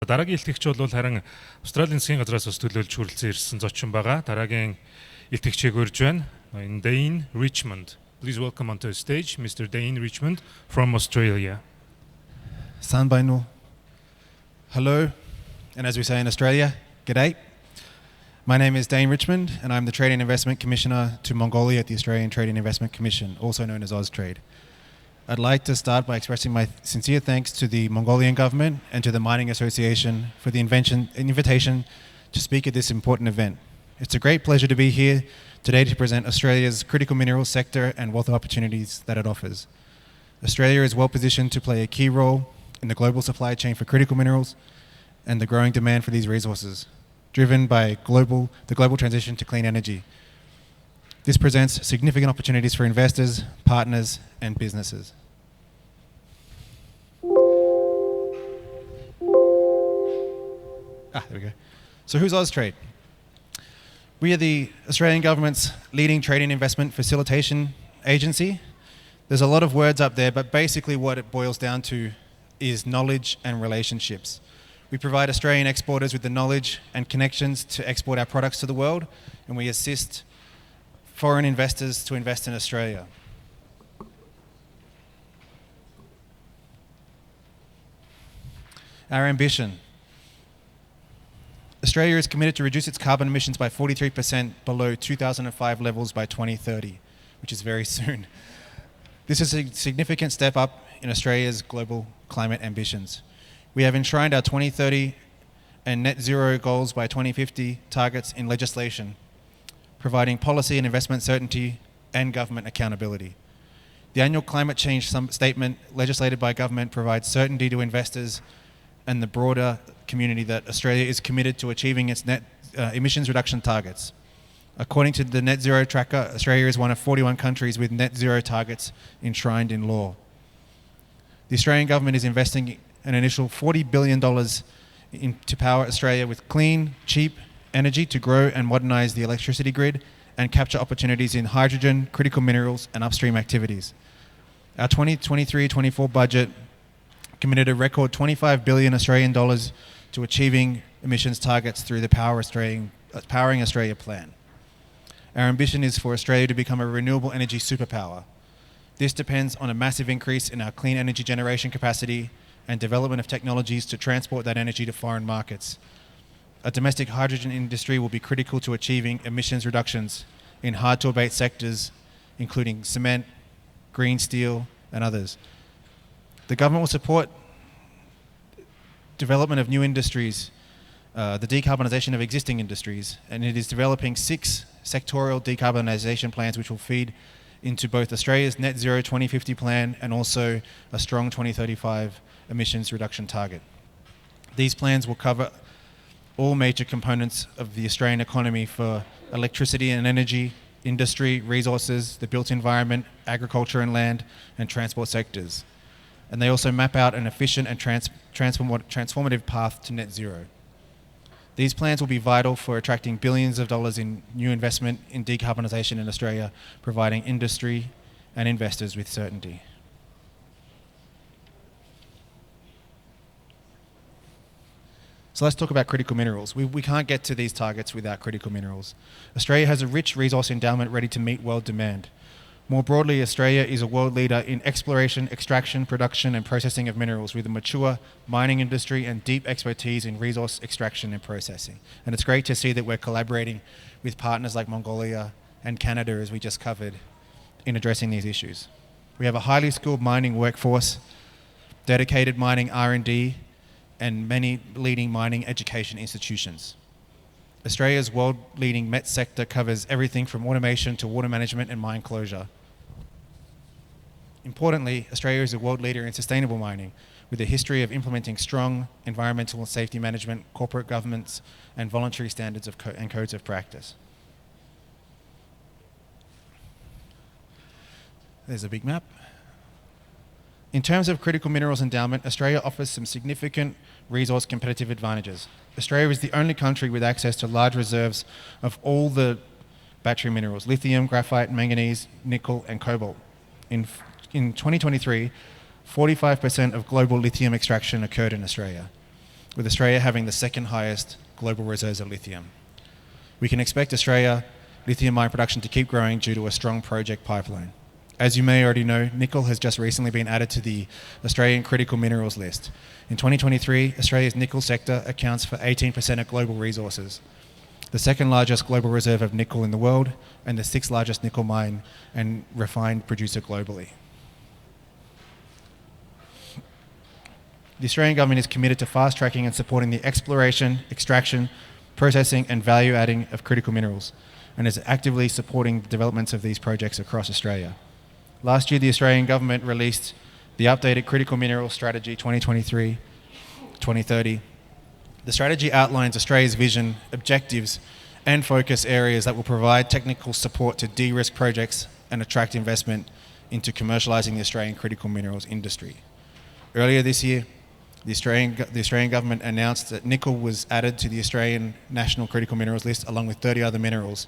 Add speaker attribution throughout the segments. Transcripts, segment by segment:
Speaker 1: Дараагийн илтгэгч бол харин Австралийн засгийн газраас бас төлөөлж хүрэлцэн ирсэн зочин байгаа. Дараагийн илтгэгчийг урьж байна. Дейн Ричмонд. Please welcome onto the stage Mr. Дейн Ричмонд from Australia.
Speaker 2: San Bainu. Hello, and as we say in Australia, g'day. My name is Дейн Rичмонд, and I'm the Trade and Investment Commissioner to Mongolia at the Australian Trade and Investment Commission, also known as Austrade. I'd like to start by expressing my sincere thanks to the Mongolian government and to the Mining Association for the invitation to speak at this important event. It's a great pleasure to be here today to present Australia's critical minerals sector and wealth opportunities that it offers. Australia is well positioned to play a key role in the global supply chain for critical minerals and the growing demand for these resources, driven by the global transition to clean energy. This presents significant opportunities for investors, partners, and businesses. There we go. So who's Austrade? We are the Australian government's leading trade and investment facilitation agency. There's a lot of words up there, but basically what it boils down to is knowledge and relationships. We provide Australian exporters with the knowledge and connections to export our products to the world, and we assist foreign investors to invest in Australia. Our ambition. Australia is committed to reduce its carbon emissions by 43% below 2005 levels by 2030, which is very soon. This is a significant step up in Australia's global climate ambitions. We have enshrined our 2030 and net zero goals by 2050 targets in legislation, providing policy and investment certainty and government accountability. The annual climate change statement legislated by government provides certainty to investors and the broader community that Australia is committed to achieving its net emissions reduction targets. According to the Net Zero Tracker, Australia is one of 41 countries with net zero targets enshrined in law. The Australian government is investing an initial $40 billion to power Australia with clean, cheap energy to grow and modernise the electricity grid and capture opportunities in hydrogen, critical minerals and upstream activities. Our 2023-24 budget committed a record 25 billion Australian dollars to achieving emissions targets through the Powering Australia plan. Our ambition is for Australia to become a renewable energy superpower. This depends on a massive increase in our clean energy generation capacity and development of technologies to transport that energy to foreign markets. A domestic hydrogen industry will be critical to achieving emissions reductions in hard-to-abate sectors, including cement, green steel, and others. The government will support development of new industries, the decarbonisation of existing industries, and it is developing 6 sectorial decarbonisation plans which will feed into both Australia's Net Zero 2050 plan and also a strong 2035 emissions reduction target. These plans will cover all major components of the Australian economy for electricity and energy, industry, resources, the built environment, agriculture and land, and transport sectors. And they also map out an efficient and transformative path to net zero. These plans will be vital for attracting billions of dollars in new investment in decarbonisation in Australia, providing industry and investors with certainty. So let's talk about critical minerals. We can't get to these targets without critical minerals. Australia has a rich resource endowment ready to meet world demand. More broadly, Australia is a world leader in exploration, extraction, production and processing of minerals with a mature mining industry and deep expertise in resource extraction and processing. And it's great to see that we're collaborating with partners like Mongolia and Canada, as we just covered, in addressing these issues. We have a highly skilled mining workforce, dedicated mining R&D, and many leading mining education institutions. Australia's world-leading MET sector covers everything from automation to water management and mine closure. Importantly, Australia is a world leader in sustainable mining, with a history of implementing strong environmental and safety management, corporate governance, and voluntary standards and codes of practice. There's a big map. In terms of critical minerals endowment, Australia offers some significant resource competitive advantages. Australia is the only country with access to large reserves of all the battery minerals: lithium, graphite, manganese, nickel, and cobalt. In 2023, 45% of global lithium extraction occurred in Australia. with Australia having the second highest global reserves of lithium. We can expect Australia lithium mine production to keep growing due to a strong project pipeline. As you may already know, nickel has just recently been added to the Australian critical minerals list. In 2023, Australia's nickel sector accounts for 18% of global resources, the second largest global reserve of nickel in the world, and the sixth largest nickel mine and refined producer globally. The Australian government is committed to fast-tracking and supporting the exploration, extraction, processing and value-adding of critical minerals, and is actively supporting the developments of these projects across Australia. Last year, the Australian government released the updated Critical Minerals Strategy 2023-2030. The strategy outlines Australia's vision, objectives, and focus areas that will provide technical support to de-risk projects and attract investment into commercialising the Australian critical minerals industry. Earlier this year, the Australian government announced that nickel was added to the Australian National Critical Minerals list along with 30 other minerals.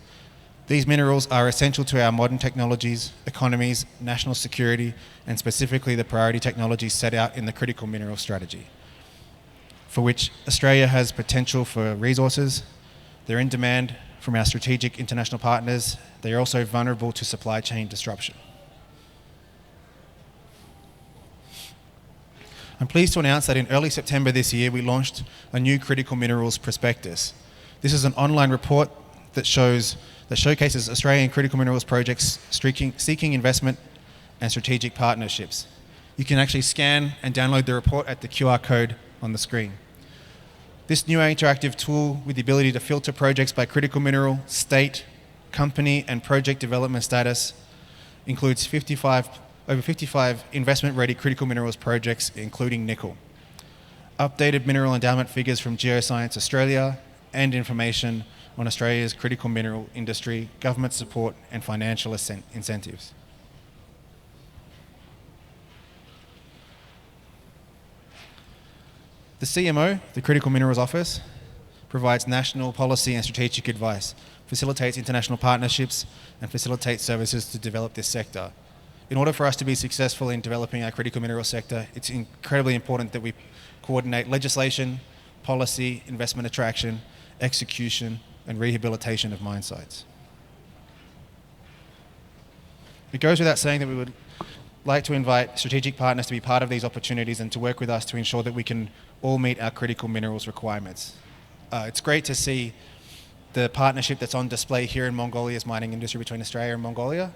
Speaker 2: These minerals are essential to our modern technologies, economies, national security, and specifically the priority technologies set out in the Critical Minerals Strategy, for which Australia has potential for resources. They're in demand from our strategic international partners. They are also vulnerable to supply chain disruption. I'm pleased to announce that in early September this year, we launched a new Critical Minerals Prospectus. This is an online report that showcases Australian critical minerals projects seeking investment and strategic partnerships. You can actually scan and download the report at the QR code on the screen. This new interactive tool with the ability to filter projects by critical mineral, state, company and project development status includes over 55 investment-ready critical minerals projects, including nickel. Updated mineral endowment figures from Geoscience Australia and information on Australia's critical mineral industry, government support and financial incentives. The CMO, the Critical Minerals Office, provides national policy and strategic advice, facilitates international partnerships and facilitates services to develop this sector. In order for us to be successful in developing our critical minerals sector, it's incredibly important that we coordinate legislation, policy, investment attraction, execution, and rehabilitation of mine sites. It goes without saying that we would like to invite strategic partners to be part of these opportunities and to work with us to ensure that we can all meet our critical minerals requirements. It's great to see the partnership that's on display here in Mongolia's mining industry between Australia and Mongolia.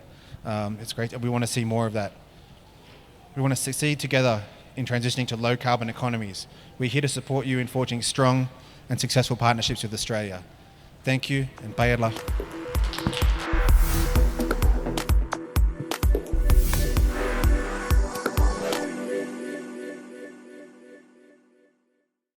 Speaker 2: It's great. We want to see more of that. We want to succeed together in transitioning to low carbon economies. We're here to support you in forging strong and successful partnerships with Australia. Thank you and bayadla.